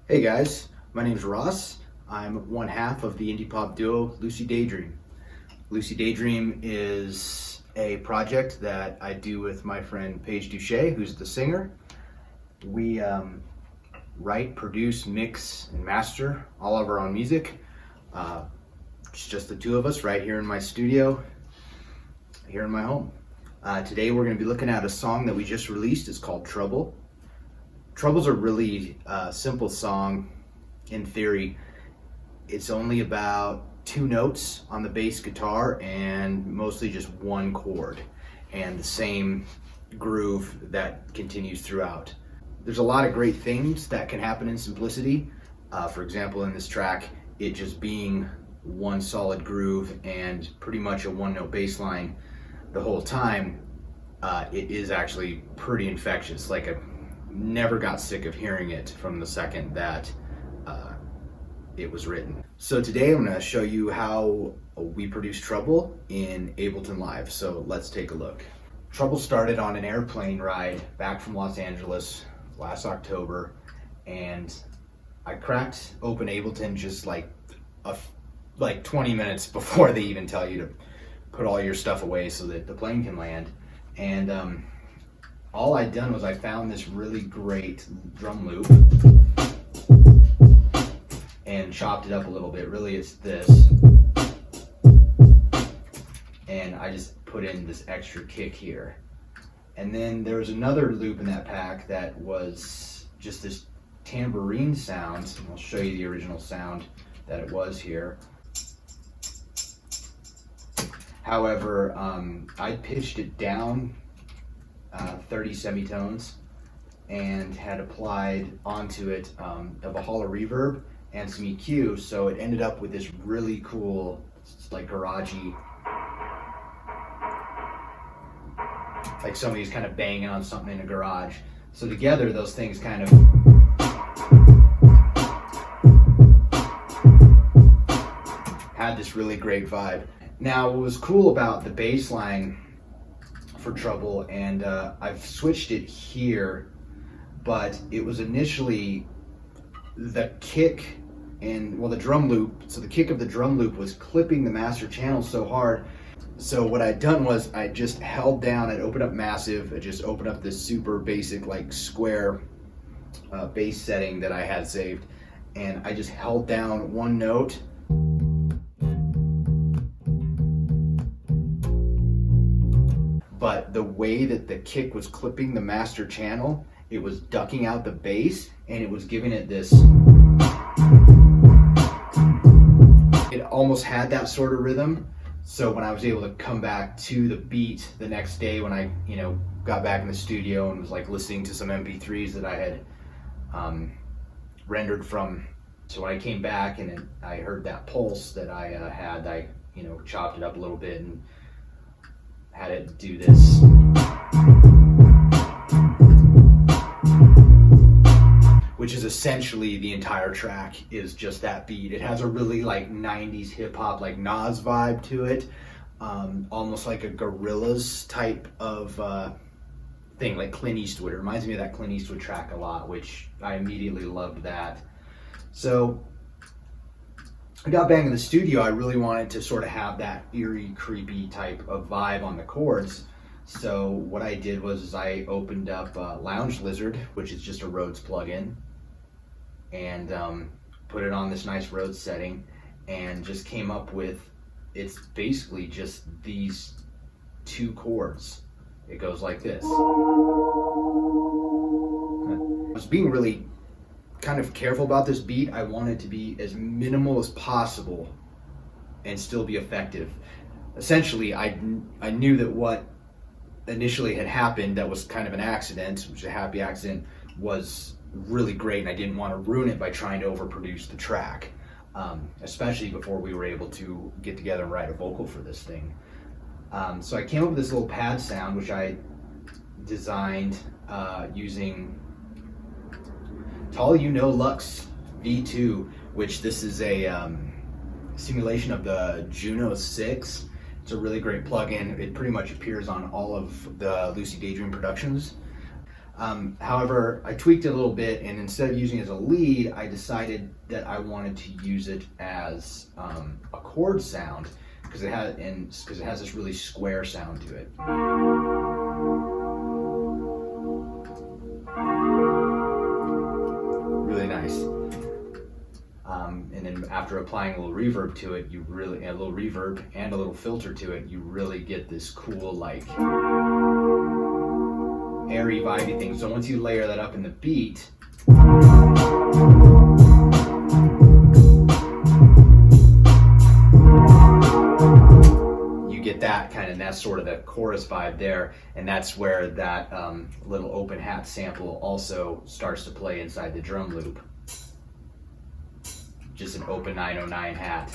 Hey guys, my name's Ross. I'm one half of the indie pop duo Lucy Daydream. Lucy Daydream is a project that I do with my friend Paige Duché, who's the singer. We write, produce, mix, and master all of our own music. It's just the two of us right here in my studio, here in my home. Today we're going to be looking at a song that we just released. It's called Trouble. Trouble's a really simple song in theory. It's only about 2 notes on the bass guitar and mostly just one chord and the same groove that continues throughout. There's a lot of great things that can happen in simplicity. For example, in this track, it just being one solid groove and pretty much a 1-note bass line the whole time, it is actually pretty infectious. Like, I never got sick of hearing it from the second that it was written. So today I'm going to show you how we produce Trouble in Ableton Live. So let's take a look. Trouble started on an airplane ride back from Los Angeles last October, and I cracked open Ableton just like 20 minutes before they even tell you to put all your stuff away so that the plane can land. And all I'd done was I found this really great drum loop and chopped it up a little bit. Really, it's this. And I just put in this extra kick here. And then there was another loop in that pack that was just this tambourine sound. And I'll show you the original sound that it was here. However, I pitched it down 30 semitones and had applied onto it a hollow reverb and some EQ, so it ended up with this really cool, like garagey, like somebody's kind of banging on something in a garage. So together those things kind of had this really great vibe. Now, what was cool about the bass line for Trouble, and I've switched it here, but it was initially the kick and, well, the drum loop. So the kick of the drum loop was clipping the master channel so hard. So what I'd done was I just held down, I'd open up Massive, I just opened up this super basic like square bass setting that I had saved, and I just held down one note. But the way that the kick was clipping the master channel, it was ducking out the bass and it was giving it this, it almost had that sort of rhythm. So when I was able to come back to the beat the next day, when I got back in the studio and was like listening to some MP3s that I had rendered from, so when I came back and I heard that pulse that I had, I chopped it up a little bit and had it do this. Which is essentially the entire track, is just that beat. It has a really like 90s hip hop, like Nas vibe to it. Almost like a Gorillaz type of thing, like Clint Eastwood. It reminds me of that Clint Eastwood track a lot, which I immediately loved that. So I got back in the studio, I really wanted to sort of have that eerie, creepy type of vibe on the chords. So what I did was I opened up Lounge Lizard, which is just a Rhodes plugin, and put it on this nice Rhodes setting, and just came up with, it's basically just these 2 chords. It goes like this. I was being really kind of careful about this beat. I wanted to be as minimal as possible and still be effective. Essentially, I knew that what initially had happened, that was kind of an accident, which is a happy accident, was really great, and I didn't want to ruin it by trying to overproduce the track, especially before we were able to get together and write a vocal for this thing. So I came up with this little pad sound, which I designed using Lux V2, which this is a simulation of the Juno 6. It's a really great plugin. It pretty much appears on all of the Lucy Daydream productions. However, I tweaked it a little bit, and instead of using it as a lead, I decided that I wanted to use it as a chord sound because it has this really square sound to it. Really nice. And then after applying a little reverb to it, a little reverb and a little filter to it, you really get this cool, like, airy, vibey thing. So once you layer that up in the beat, you get that kind of, that's sort of the chorus vibe there, and that's where that little open hat sample also starts to play inside the drum loop. Just an open 909 hat.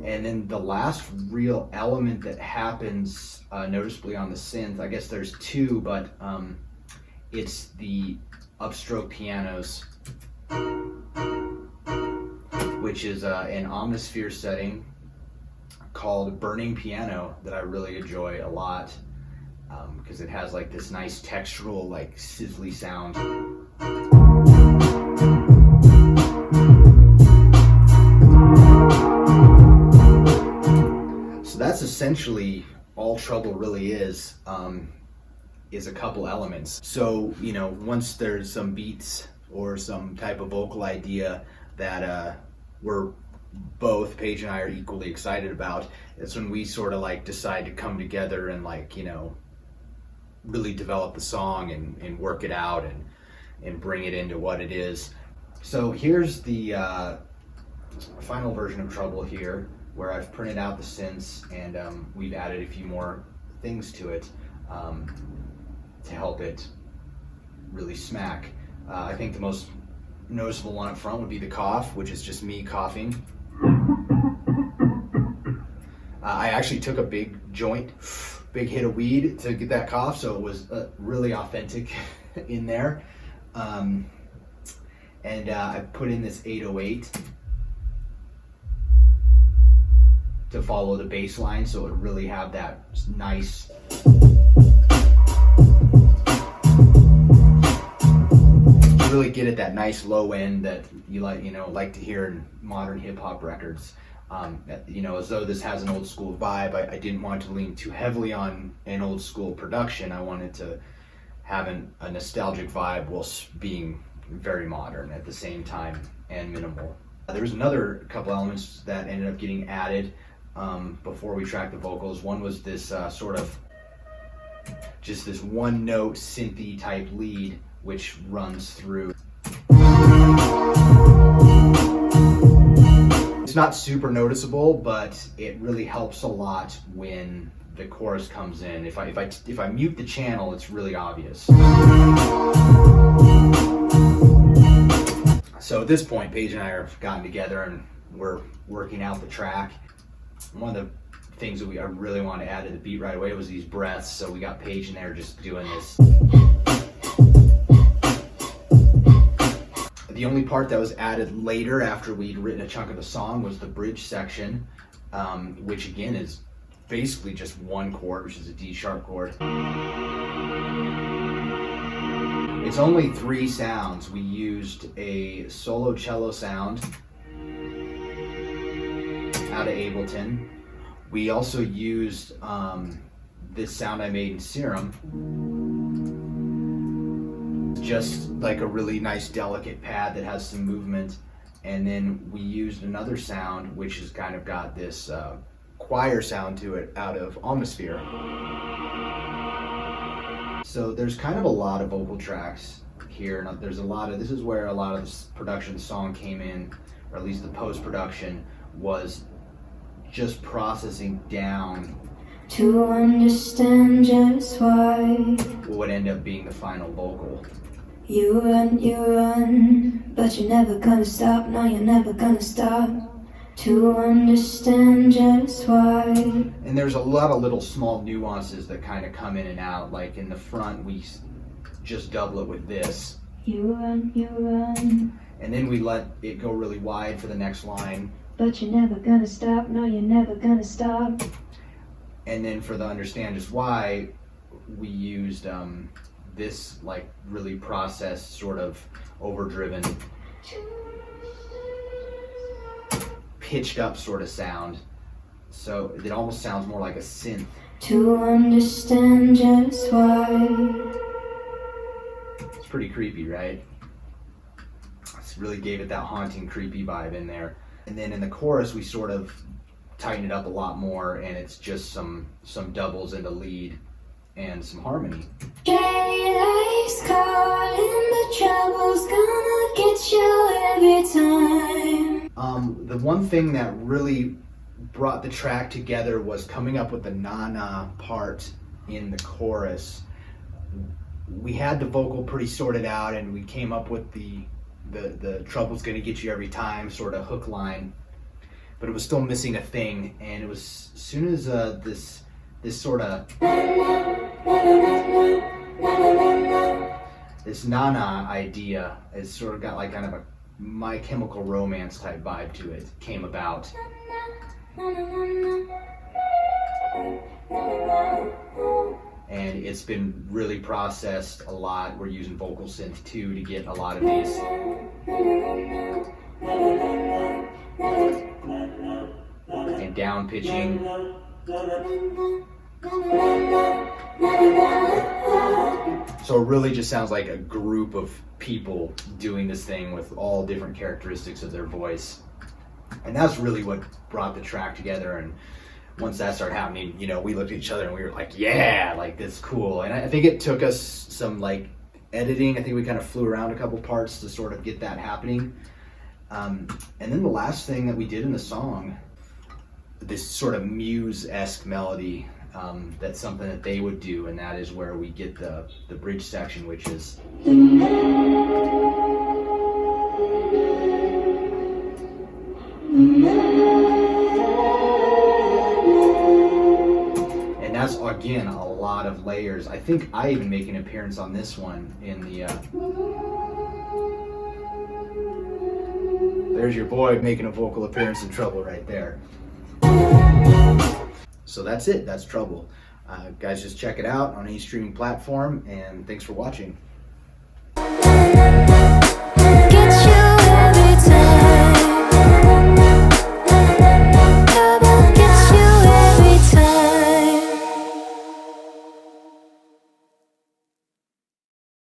And then the last real element that happens noticeably on the synth, I guess there's two, but it's the upstroke pianos, which is an Omnisphere setting called Burning Piano that I really enjoy a lot because it has like this nice textural, like sizzly sound. So that's essentially all Trouble really is a couple elements. So, you know, once there's some beats or some type of vocal idea that we're both, Paige and I, are equally excited about, it's when we sort of like decide to come together and, like, you know, really develop the song and work it out and bring it into what it is. So here's the final version of Trouble here, where I've printed out the synths and we've added a few more things to it to help it really smack. I think the most noticeable one up front would be the cough, which is just me coughing. I actually took a big hit of weed to get that cough, so it was really authentic in there. And I put in this 808 to follow the bass line, so it would really have that nice really get at that nice low end that you like to hear in modern hip hop records. You know, as though this has an old school vibe, I didn't want to lean too heavily on an old school production. I wanted to have a nostalgic vibe whilst being very modern at the same time and minimal. There was another couple elements that ended up getting added before we tracked the vocals. One was this sort of just this one note synthy type lead which runs through. It's not super noticeable, but it really helps a lot when the chorus comes in. If I mute the channel, it's really obvious. So at this point, Paige and I have gotten together and we're working out the track. One of the things that I really wanted to add to the beat right away was these breaths. So we got Paige in there just doing this. The only part that was added later after we'd written a chunk of the song was the bridge section, which again is basically just one chord, which is a D sharp chord. It's only 3 sounds. We used a solo cello sound out of Ableton. We also used this sound I made in Serum, just like a really nice delicate pad that has some movement. And then we used another sound which has kind of got this choir sound to it out of Omnisphere. So there's kind of a lot of vocal tracks here. This is where a lot of this production of the song came in, or at least the post-production was just processing down to understand just why what would end up being the final vocal. You run, but you're never gonna stop. No, you're never gonna stop. To understand just why. And there's a lot of little small nuances that kind of come in and out. Like in the front, we just double it with this. You run. And then we let it go really wide for the next line. But you're never gonna stop. No, you're never gonna stop. And then for the understand just why, we used this like really processed sort of overdriven, pitched up sort of sound. So it almost sounds more like a synth. To understand just why. It's pretty creepy, right? It really gave it that haunting, creepy vibe in there. And then in the chorus, we sort of tighten it up a lot more, and it's just some doubles into lead and some harmony. Life's calling, but trouble's gonna get you every time. The one thing that really brought the track together was coming up with the na-na part in the chorus. We had the vocal pretty sorted out, and we came up with the trouble's gonna get you every time sort of hook line, but it was still missing a thing. And it was as soon as this sort of this na-na idea has sort of got like kind of a My Chemical Romance type vibe to it came about. And it's been really processed a lot. We're using vocal synth too to get a lot of these. And down pitching. So it really just sounds like a group of people doing this thing with all different characteristics of their voice. And that's really what brought the track together. And once that started happening, you know, we looked at each other and we were like, yeah, like that's cool. And I think it took us some like editing. I think we kind of flew around a couple parts to sort of get that happening. And then the last thing that we did in the song, this sort of Muse-esque melody, that's something that they would do, and that is where we get the bridge section, which is and that's again a lot of layers. I think I even make an appearance on this one in the there's your boy making a vocal appearance in Trouble right there. So that's it, that's Trouble. Guys, just check it out on any streaming platform, and thanks for watching.